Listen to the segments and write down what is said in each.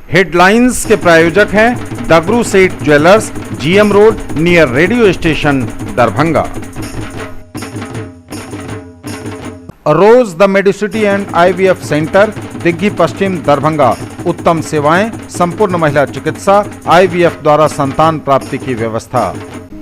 Headlines के प्रायोजक हैं Dagru Seth jewellers, GM road near radio station, Darbhanga. Rose the medicity and IVF centre, Digghi Pashchim, Darbhanga. उत्तम सेवाएं, संपूर्ण महिला चिकित्सा, आईवीएफ द्वारा संतान प्राप्ति की व्यवस्था।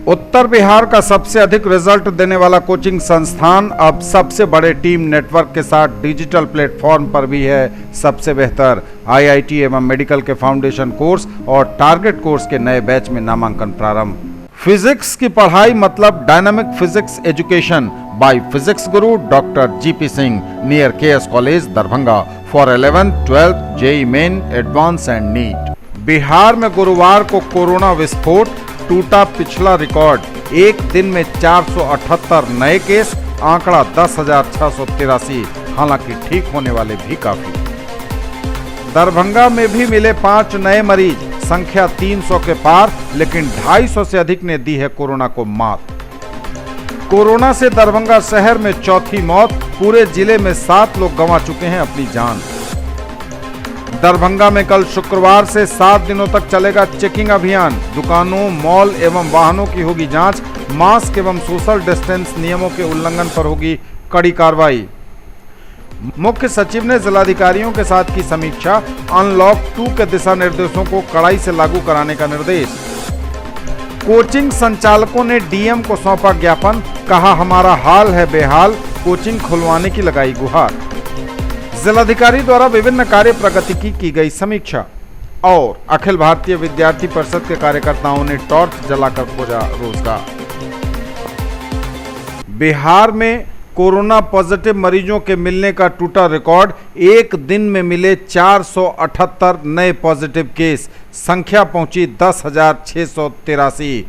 उत्तर बिहार का सबसे अधिक रिजल्ट देने वाला कोचिंग संस्थान अब सबसे बड़े टीम नेटवर्क के साथ डिजिटल प्लेटफॉर्म पर भी है सबसे बेहतर। आईआईटी एवं मेडिकल के फाउंडेशन कोर्स और टारगेट कोर्स के नए बैच में नामांकन प्रारंभ। फिजिक्स की पढ़ाई मतलब dynamic physics education by physics Guru doctor GP Singh, near KS college, Darbhanga, for 11th, 12th, JEE main, advance and NEET. Bihar में गुरुवार को कोरोना विस्फोट, टूटा पिछला रिकॉर्ड। एक दिन में 478 नए केस, आंकड़ा 10,683। हालांकि ठीक होने वाले भी काफी। दरभंगा में भी मिले 5 नए मरीज, संख्या 300 के पार, लेकिन 250 से अधिक ने दी है कोरोना को मात। कोरोना से दरभंगा शहर में चौथी मौत, पूरे जिले में 7 लोग गंवा चुके हैं अपनी जान। दरभंगा में कल शुक्रवार से 7 दिनों तक चलेगा चेकिंग अभियान। दुकानों, मॉल एवं वाहनों की होगी जांच। मास्क एवं सोशल डिस्टेंस नियमों के उल्लंघन पर होगी कड़ी कार्रवाई। मुख्य सचिव ने जिलाधिकारियों के साथ की समीक्षा, अनलॉक 2 के दिशा निर्देशों को कड़ाई से लागू कराने का निर्देश। कोचिंग संचालकों ने डीएम को सौंपा ज्ञापन, कहा हमारा हाल है बेहाल, कोचिंग खुलवाने की लगाई गुहार। जिलाधिकारी द्वारा विभिन्न कार्य प्रगति की गई समीक्षा। और अखिल भारतीय विद्यार्थी परिषद के कार्यकर्ताओं ने टॉर्च जलाकर खोजा रोजगार। बिहार में कोरोना पॉजिटिव मरीजों के मिलने का टूटा रिकॉर्ड, एक दिन में मिले 478 नए पॉजिटिव केस, संख्या पहुंची 10,683।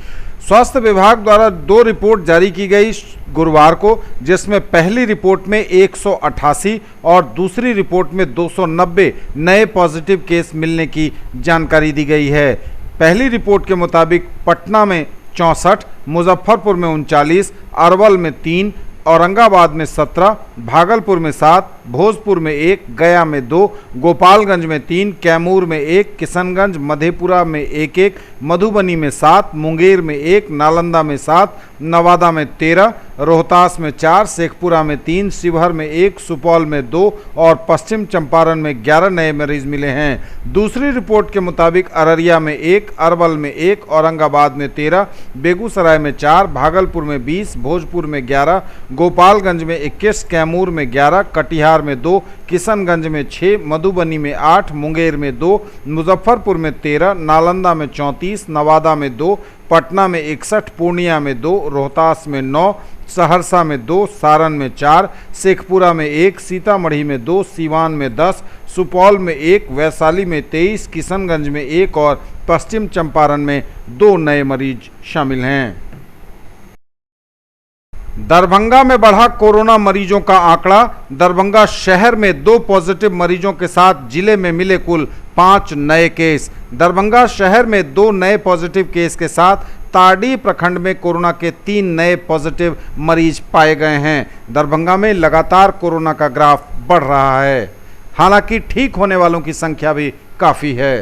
स्वास्थ्य विभाग द्वारा 2 रिपोर्ट जारी की गई गुरुवार को, जिसमें पहली रिपोर्ट में 188 और दूसरी रिपोर्ट में 290 नए पॉजिटिव केस मिलने की जानकारी दी गई है। पहली रिपोर्ट के मुताबिक पटना में 64, मुजफ्फरपुर में 39, अरवल में 3, औरंगाबाद में 17, भागलपुर में 7, भोजपुर में 1, गया में 2, गोपालगंज में 3, कैमूर में 1, किशनगंज मधेपुरा में 1-1, मधुबनी में 7, मुंगेर में 1, नालंदा में 7, नवादा में 13, रोहतास में 4, शेखपुरा में 3, शिवहर में 1, सुपौल में 2 और पश्चिम चंपारण में 11 नए मरीज मिले हैं। दूसरी रिपोर्ट के मुताबिक अररिया में 1, अरवल में 1, औरंगाबाद में 13, बेगूसराय में 4, भागलपुर में 20, भोजपुर में 11, गोपालगंज में 21, कैमूर में 11, कटिहार में 2, किशनगंज में 6, मधुबनी में 8, मुंगेर में 2, मुजफ्फरपुर में 13, नालंदा में 34, नवादा में 2, पटना में 61, पूर्णिया में 2, रोहतास में 9, सहरसा में 2, सारण में 4, शेखपुरा में 1, सीतामढ़ी में 2, सीवान में 10, सुपौल में 1, वैशाली में 23, किशनगंज में 1 और पश्चिम चंपारण में 2 नए मरीज शामिल हैं। दरभंगा में बढ़ा कोरोना मरीजों का आंकड़ा। दरभंगा शहर में 2 पॉजिटिव मरीजों के साथ जिले में मिले कुल 5 नए केस। दरभंगा शहर में 2 नए पॉजिटिव केस के साथ ताड़ी प्रखंड में कोरोना के 3 नए पॉजिटिव मरीज पाए गए हैं। दरभंगा में लगातार कोरोना का ग्राफ बढ़ रहा है, हालांकि ठीक होने वालों की संख्या भी काफी है।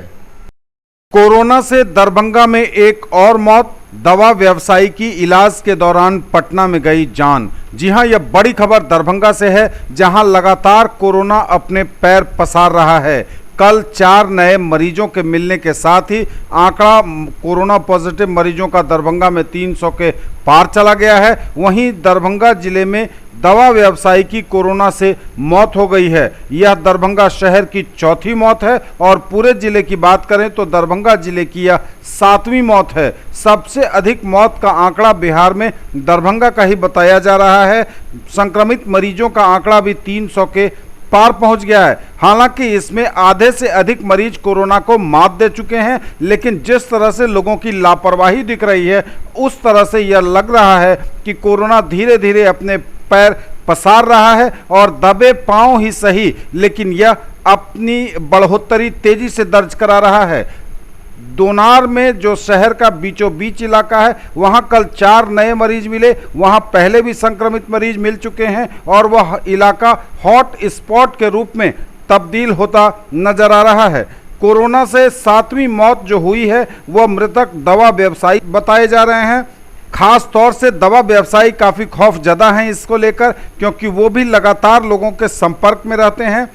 कोरोना से दरभंगा में एक और मौत, दवा व्यवसायी की इलाज के दौरान पटना में गई जान। जी हां, यह बड़ी खबर दरभंगा से है, जहां लगातार कोरोना अपने पैर पसार रहा है। कल 4 नए मरीजों के मिलने के साथ ही आंकड़ा कोरोना पॉजिटिव मरीजों का दरभंगा में 300 के पार चला गया है। वहीं दरभंगा जिले में दवा व्यवसायी की कोरोना से मौत हो गई है। यह दरभंगा शहर की चौथी मौत है और पूरे जिले की बात करें तो दरभंगा जिले की यह 7वीं मौत है। सबसे अधिक मौत का आंकड़ा बिहार में दरभंगा का ही बताया जा रहा है। संक्रमित मरीजों का आंकड़ा भी 300 के पार पहुंच गया है। हालांकि इसमें आधे से अधिक मरीज कोरोना को मात दे चुके हैं, लेकिन जिस तरह से लोगों की लापरवाही दिख रही है, उस तरह से यह लग रहा है कि कोरोना धीरे धीरे अपने पैर पसार रहा है और दबे पांव ही सही, लेकिन यह अपनी बढ़ोतरी तेजी से दर्ज करा रहा है। दोनार में जो शहर का बीचों बीच इलाका है, वहां कल 4 नए मरीज मिले। वहां पहले भी संक्रमित मरीज मिल चुके हैं और वह इलाका हॉट स्पॉट के रूप में तब्दील होता नजर आ रहा है। कोरोना से 7वीं मौत जो हुई है वह मृतक दवा व्यवसायी बताए जा रहे हैं। खास तौर से दवा व्यवसायी काफ़ी खौफजदा हैं इसको लेकर, क्योंकि वो भी लगातार लोगों के संपर्क में रहते हैं।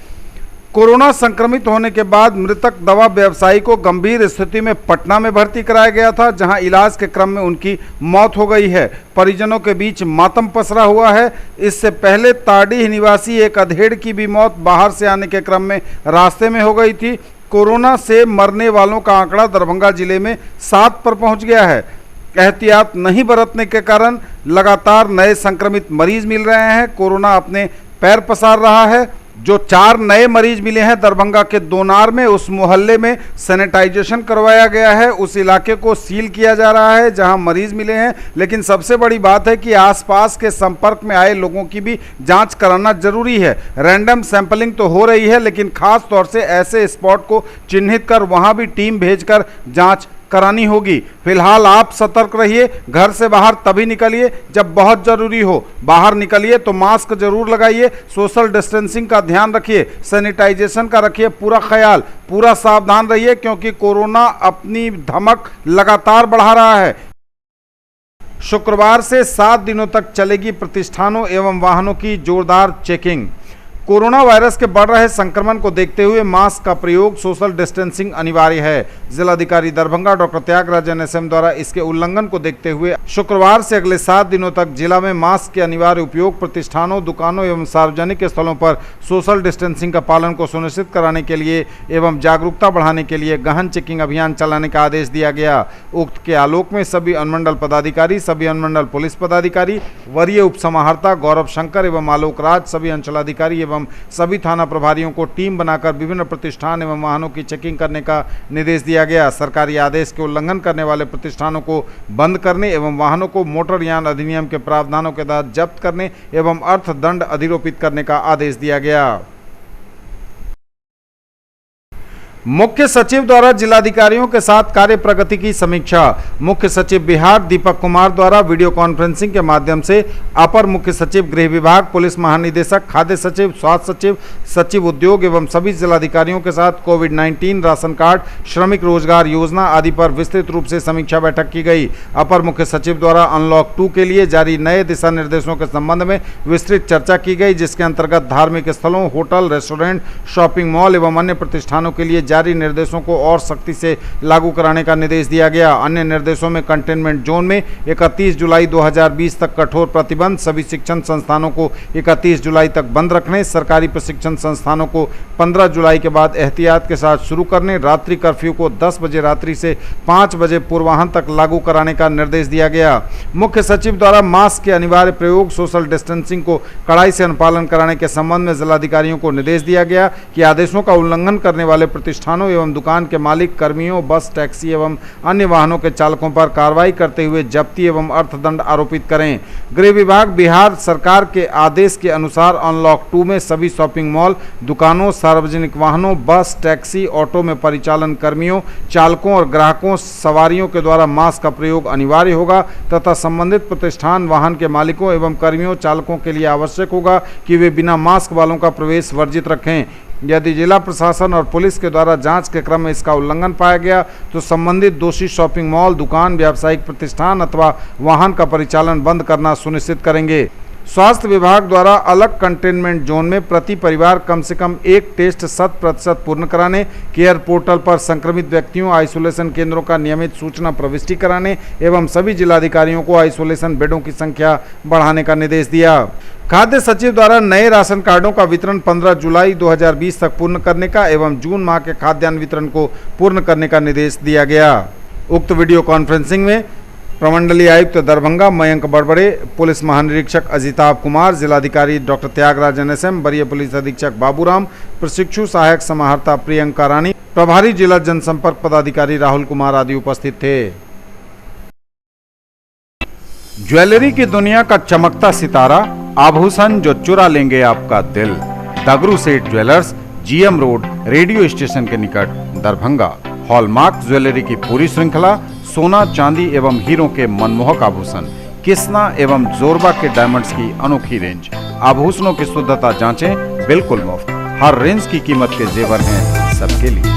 कोरोना संक्रमित होने के बाद मृतक दवा व्यवसायी को गंभीर स्थिति में पटना में भर्ती कराया गया था, जहां इलाज के क्रम में उनकी मौत हो गई है। परिजनों के बीच मातम पसरा हुआ है। इससे पहले ताडीह निवासी एक अधेड़ की भी मौत बाहर से आने के क्रम में रास्ते में हो गई थी। कोरोना से मरने वालों का आंकड़ा दरभंगा जिले में 7 पर पहुंच गया है। एहतियात नहीं बरतने के कारण लगातार नए संक्रमित मरीज मिल रहे हैं। कोरोना अपने पैर पसार रहा है। जो 4 नए मरीज मिले हैं दरभंगा के दोनार में, उस मोहल्ले में सैनिटाइजेशन करवाया गया है। उस इलाके को सील किया जा रहा है जहां मरीज मिले हैं। लेकिन सबसे बड़ी बात है कि आसपास के संपर्क में आए लोगों की भी जांच कराना जरूरी है। रैंडम सैंपलिंग तो हो रही है, लेकिन खास तौर से ऐसे स्पॉट को चिन्हित कर वहां भी टीम भेजकर जांच करानी होगी। फिलहाल आप सतर्क रहिए। घर से बाहर तभी निकलिए जब बहुत जरूरी हो। बाहर निकलिए तो मास्क जरूर लगाइए, सोशल डिस्टेंसिंग का ध्यान रखिए, सैनिटाइजेशन का रखिए पूरा ख्याल, पूरा सावधान रहिए, क्योंकि कोरोना अपनी धमक लगातार बढ़ा रहा है। शुक्रवार से 7 दिनों तक चलेगी प्रतिष्ठानों एवं वाहनों की जोरदार चेकिंग। कोरोना वायरस के बढ़ रहे संक्रमण को देखते हुए मास्क का प्रयोग, सोशल डिस्टेंसिंग अनिवार्य है। जिलाधिकारी दरभंगा डॉक्टर त्यागराज NSM द्वारा इसके उल्लंघन को देखते हुए शुक्रवार से अगले 7 दिनों तक जिला में मास्क के अनिवार्य उपयोग, प्रतिष्ठानों, दुकानों एवं सार्वजनिक स्थलों पर सोशल डिस्टेंसिंग का पालन को सुनिश्चित कराने के लिए एवं जागरूकता बढ़ाने के लिए गहन चेकिंग अभियान चलाने का आदेश दिया गया। उक्त के आलोक में सभी अनुमंडल पदाधिकारी, सभी अनुमंडल पुलिस पदाधिकारी, वरीय उप समाहर्ता गौरव शंकर एवं आलोक राज, सभी अंचलाधिकारी एवं सभी थाना प्रभारियों को टीम बनाकर विभिन्न प्रतिष्ठान एवं वाहनों की चेकिंग करने का निर्देश दिया गया। सरकारी आदेश के उल्लंघन करने वाले प्रतिष्ठानों को बंद करने एवं वाहनों को मोटर यान अधिनियम के प्रावधानों के तहत जब्त करने एवं अर्थदंड अधिरोपित करने का आदेश दिया गया। मुख्य सचिव द्वारा जिलाधिकारियों के साथ कार्य प्रगति की समीक्षा। मुख्य सचिव बिहार दीपक कुमार द्वारा वीडियो कॉन्फ्रेंसिंग के माध्यम से अपर मुख्य सचिव गृह विभाग, पुलिस महानिदेशक, खाद्य सचिव, स्वास्थ्य सचिव, सचिव उद्योग एवं सभी जिलाधिकारियों के साथ कोविड-19, राशन कार्ड, श्रमिक रोजगार योजना आदि पर विस्तृत रूप से समीक्षा बैठक की गई। अपर मुख्य सचिव द्वारा अनलॉक 2 के लिए जारी नए दिशा निर्देशों के संबंध में विस्तृत चर्चा की गई, जिसके अंतर्गत धार्मिक स्थलों, होटल, रेस्टोरेंट, शॉपिंग मॉल एवं अन्य प्रतिष्ठानों के लिए जारी निर्देशों को और सख्ती से लागू कराने का निर्देश दिया गया। अन्य निर्देशों में कंटेनमेंट जोन में 31 जुलाई 2020 तक कठोर प्रतिबंध, सभी शिक्षण संस्थानों को 31 जुलाई तक बंद रखने, सरकारी प्रशिक्षण संस्थानों को 15 जुलाई के बाद एहतियात के साथ शुरू करने, रात्रि कर्फ्यू को 10 बजे रात्रि से 5 बजे पूर्वाह्न तक लागू कराने का निर्देश दिया गया। मुख्य सचिव द्वारा मास्क के अनिवार्य प्रयोग, सोशल डिस्टेंसिंग को कड़ाई से अनुपालन कराने के संबंध में जिलाधिकारियों को निर्देश दिया गया कि आदेशों का उल्लंघन करने वाले प्रतिष्ठानों एवं दुकान के मालिक, कर्मियों, बस, टैक्सी एवं अन्य वाहनों के चालकों पर कार्रवाई करते हुए जब्ती एवं अर्थदंड आरोपित करें। गृह विभाग बिहार सरकार के आदेश के अनुसार अनलॉक 2 में सभी शॉपिंग मॉल, दुकानों, सार्वजनिक वाहनों, बस, टैक्सी, ऑटो में परिचालन कर्मियों, चालकों और ग्राहकों, सवारियों के द्वारा मास्क का प्रयोग अनिवार्य होगा तथा संबंधित प्रतिष्ठान, वाहन के मालिकों एवं कर्मियों, चालकों के लिए आवश्यक होगा कि वे बिना मास्क वालों का प्रवेश वर्जित रखें। यदि जिला प्रशासन और पुलिस के द्वारा जांच के क्रम में इसका उल्लंघन पाया गया तो संबंधित दोषी शॉपिंग मॉल, दुकान, व्यावसायिक प्रतिष्ठान अथवा वाहन का परिचालन बंद करना सुनिश्चित करेंगे। स्वास्थ्य विभाग द्वारा अलग कंटेनमेंट जोन में प्रति परिवार कम से कम 1 टेस्ट 100% पूर्ण कराने, केयर पोर्टल पर संक्रमित व्यक्तियों, आइसोलेशन केंद्रों का नियमित सूचना प्रविष्टि कराने एवं सभी जिलाधिकारियों को आइसोलेशन बेडों की संख्या बढ़ाने का निर्देश दिया। खाद्य सचिव द्वारा नए राशन कार्डों का वितरण 15 जुलाई 2020 तक पूर्ण करने का एवं जून माह के खाद्यान्न वितरण को पूर्ण करने का निर्देश दिया गया। उक्त वीडियो कॉन्फ्रेंसिंग में प्रमंडलीय आयुक्त दरभंगा मयंक बड़बड़े, पुलिस महानिरीक्षक अजिताभ कुमार, जिलाधिकारी डॉक्टर त्यागराज NSM, वरीय पुलिस अधीक्षक बाबूराम, प्रशिक्षु सहायक समाहर्ता प्रियंका रानी, प्रभारी जिला जनसंपर्क पदाधिकारी राहुल कुमार आदि उपस्थित थे। ज्वेलरी की दुनिया का चमकता सितारा, आभूषण जो चुरा लेंगे आपका दिल। दगरू Seth jewellers, GM road, radio station के निकट, दरभंगा। हॉलमार्क ज्वेलरी की पूरी श्रृंखला, सोना, चांदी एवं हीरों के मनमोहक आभूषण, किस्ना एवं जोरबा के डायमंड्स की अनोखी रेंज। आभूषणों की शुद्धता जांचें, बिल्कुल मुफ्त। हर रेंज की कीमत के जेवर हैं सबके लिए।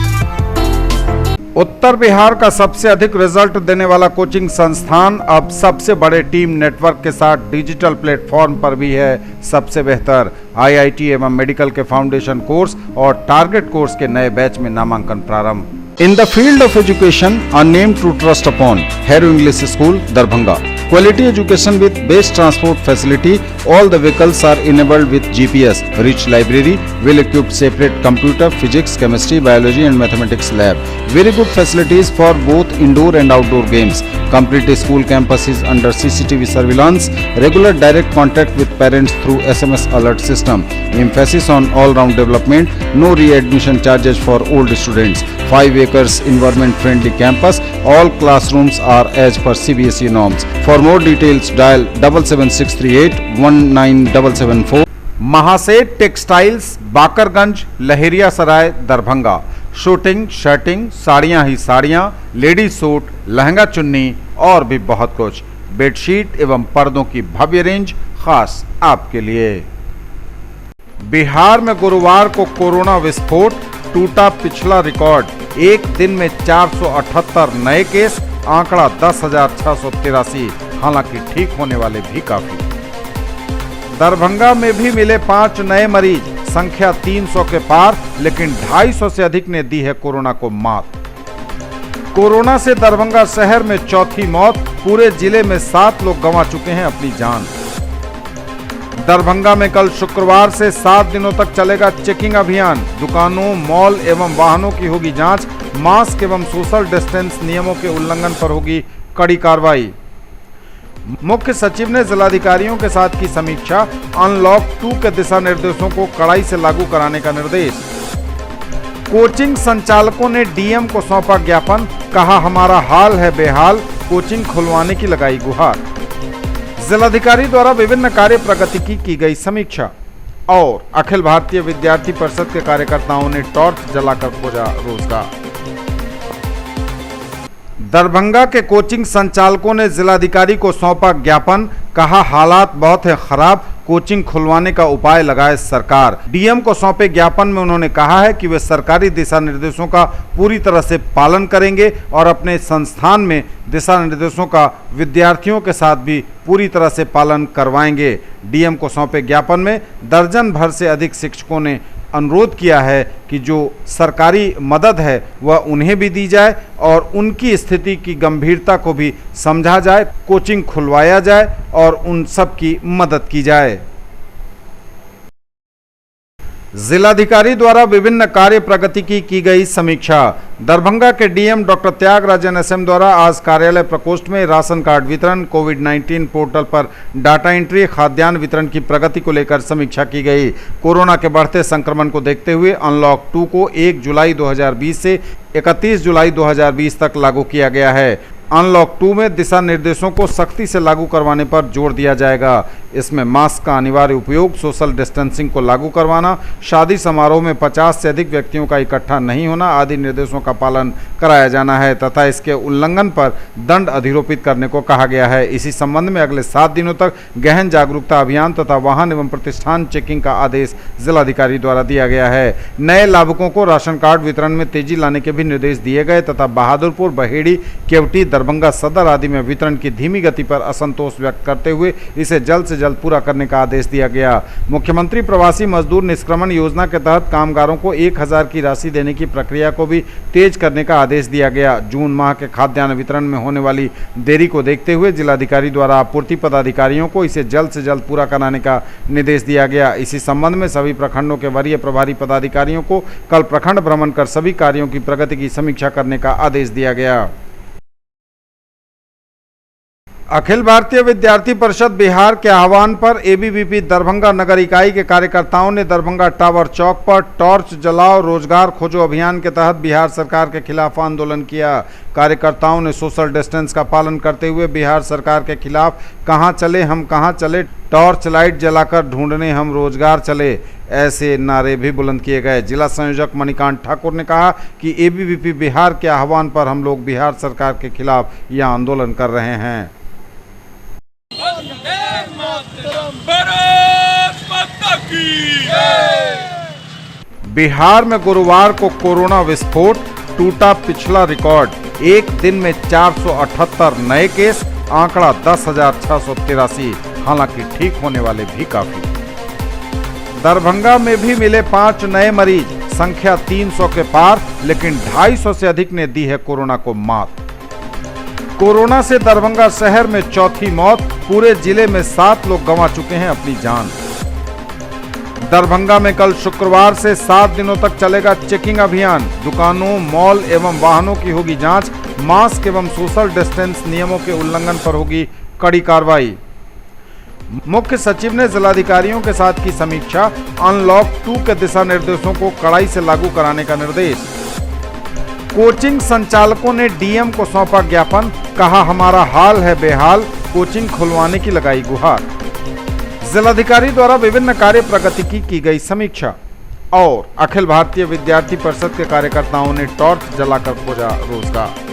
उत्तर बिहार का सबसे अधिक रिजल्ट देने वाला कोचिंग संस्थान अब सबसे बड़े टीम नेटवर्क के साथ डिजिटल प्लेटफॉर्म पर भी है सबसे बेहतर। आईआईटी एवं मेडिकल के फाउंडेशन कोर्स और टारगेट कोर्स के नए बैच में नामांकन प्रारंभ। In the field of education a name to trust upon, Hero English School, Darbhanga. Quality education with best transport facility. All the vehicles are enabled with GPS. Rich library, well-equipped separate computer, physics, chemistry, biology and mathematics lab. Very good facilities for both indoor and outdoor games. Complete school campus is under CCTV surveillance. Regular direct contact with parents through SMS alert system. Emphasis on all-round development. No re-admission charges for old students. 5 acres environment-friendly campus. All classrooms are as per CBSE norms. For more details, dial 77638 19774. Mahaseth textiles, Bakarganj, Laheria Sarai, Darbhanga. Suiting, shirting, साड़ियाँ ही साड़ियाँ, ladies suit, lehenga चुन्नी और भी बहुत कुछ। Bedsheet एवं पर्दों की भव्य रेंज खास आपके लिए। बिहार में गुरुवार को कोरोना विस्फोट, टूटा पिछला रिकॉर्ड। एक दिन में 478 नए केस, आंकड़ा 10,683। हालांकि ठीक होने वाले भी काफी। दरभंगा में भी मिले 5 नए मरीज, संख्या 300 के पार, लेकिन 250 से अधिक ने दी है कोरोना को मात। कोरोना से दरभंगा शहर में चौथी मौत, पूरे जिले में 7 लोग गंवा चुके हैं अपनी जान। दरभंगा में कल शुक्रवार से 7 दिनों तक चलेगा चेकिंग अभियान। दुकानों, मॉल एवं वाहनों की होगी जांच। मास्क एवं सोशल डिस्टेंस नियमों के उल्लंघन पर होगी कड़ी कार्रवाई। मुख्य सचिव ने जिलाधिकारियों के साथ की समीक्षा। अनलॉक 2 के दिशा निर्देशों को कड़ाई से लागू कराने का निर्देश। कोचिंग संचालकों ने डीएम को सौंपा ज्ञापन, कहा हमारा हाल है बेहाल, कोचिंग खुलवाने की लगाई गुहार। जिलाधिकारी द्वारा विभिन्न कार्य प्रगति की गई समीक्षा। और अखिल भारतीय विद्यार्थी परिषद के कार्यकर्ताओं ने टॉर्च जलाकर खोजा रोजगार। दरभंगा के कोचिंग संचालकों ने जिलाधिकारी को सौंपा ज्ञापन, कहा हालात बहुत है खराब, कोचिंग खुलवाने का उपाय लगाए सरकार। डीएम को सौंपे ज्ञापन में उन्होंने कहा है कि वे सरकारी दिशा निर्देशों का पूरी तरह से पालन करेंगे और अपने संस्थान में दिशा निर्देशों का विद्यार्थियों के साथ भी पूरी तरह से पालन करवाएंगे। डीएम को सौंपे ज्ञापन में दर्जन भर से अधिक शिक्षकों ने अनुरोध किया है कि जो सरकारी मदद है वह उन्हें भी दी जाए और उनकी स्थिति की गंभीरता को भी समझा जाए, कोचिंग खुलवाया जाए और उन सब की मदद की जाए। जिलाधिकारी द्वारा विभिन्न कार्य प्रगति की गई समीक्षा। दरभंगा के डीएम डॉक्टर त्यागराजन एसएम द्वारा आज कार्यालय प्रकोष्ठ में राशन कार्ड वितरण, कोविड-19 पोर्टल पर डाटा एंट्री, खाद्यान्न वितरण की प्रगति को लेकर समीक्षा की गई। कोरोना के बढ़ते संक्रमण को देखते हुए अनलॉक 2 को 1 जुलाई 2020 से 31 जुलाई 2020 तक लागू किया गया है। अनलॉक 2 में दिशा निर्देशों को सख्ती से लागू करवाने पर जोर दिया जाएगा। इसमें मास्क का अनिवार्य उपयोग, सोशल डिस्टेंसिंग को लागू करवाना, शादी समारोह में 50 से अधिक व्यक्तियों का इकट्ठा नहीं होना आदि निर्देशों का पालन कराया जाना है तथा इसके उल्लंघन पर दंड अधिरोपित करने को कहा गया है। इसी संबंध में अगले 7 दिनों तक गहन जागरूकता अभियान तथा वाहन एवं प्रतिष्ठान चेकिंग का आदेश जिलाधिकारी द्वारा दिया गया है। नए लाभुकों को राशन कार्ड वितरण में तेजी लाने के भी निर्देश दिए गए तथा बहादुरपुर, बहेड़ी, केवटी, दरभंगा सदर आदि में वितरण की धीमी गति पर असंतोष व्यक्त करते हुए इसे जल्द से जल्द पूरा करने का आदेश दिया गया। मुख्यमंत्री प्रवासी मजदूर निष्क्रमण योजना के तहत कामगारों को 1000 की राशि देने की प्रक्रिया को भी तेज करने का आदेश दिया गया। जून माह के खाद्यान्न वितरण में होने वाली देरी को देखते हुए जिलाधिकारी द्वारा आपूर्ति पदाधिकारियों को इसे जल्द से जल्द पूरा कराने का निर्देश दिया गया। इसी संबंध में सभी प्रखंडों के वरीय प्रभारी पदाधिकारियों को कल प्रखंड भ्रमण कर सभी कार्यों की प्रगति की समीक्षा करने का आदेश दिया गया। अखिल भारतीय विद्यार्थी परिषद बिहार के आह्वान पर एबीवीपी दरभंगा नगर इकाई के कार्यकर्ताओं ने दरभंगा टावर चौक पर टॉर्च जलाओ रोजगार खोजो अभियान के तहत बिहार सरकार के खिलाफ आंदोलन किया। कार्यकर्ताओं ने सोशल डिस्टेंस का पालन करते हुए बिहार सरकार के खिलाफ कहां चले हम कहां चले, टॉर्च लाइट जलाकर ढूंढने हम रोजगार चले, ऐसे नारे भी बुलंद किए गए। जिला संयोजक मणिकांत ठाकुर ने कहा कि एबीवीपी बिहार के आह्वान पर हम लोग बिहार सरकार के खिलाफ यह आंदोलन कर रहे हैं। बिहार में गुरुवार को कोरोना विस्फोट, टूटा पिछला रिकॉर्ड। एक दिन में 478 नए केस, आंकड़ा 10,683। हालांकि ठीक होने वाले भी काफी। दरभंगा में भी मिले 5 नए मरीज, संख्या 300 के पार, लेकिन 250 से अधिक ने दी है कोरोना को मात। कोरोना से दरभंगा शहर में चौथी मौत, पूरे जिले में 7 लोग गंवा चुके हैं अपनी जान। दरभंगा में कल शुक्रवार से 7 दिनों तक चलेगा चेकिंग अभियान। दुकानों, मॉल एवं वाहनों की होगी जांच। मास्क एवं सोशल डिस्टेंस नियमों के उल्लंघन पर होगी कड़ी कार्रवाई। मुख्य सचिव ने जिलाधिकारियों के साथ की समीक्षा। अनलॉक 2 के दिशा निर्देशों को कड़ाई से लागू कराने का निर्देश। कोचिंग संचालकों ने डीएम को सौंपा ज्ञापन, कहा हमारा हाल है बेहाल, कोचिंग खुलवाने की लगाई गुहार। जिलाधिकारी द्वारा विभिन्न कार्य प्रगति की गई समीक्षा। और अखिल भारतीय विद्यार्थी परिषद के कार्यकर्ताओं ने टॉर्च जलाकर खोजा रोजगार।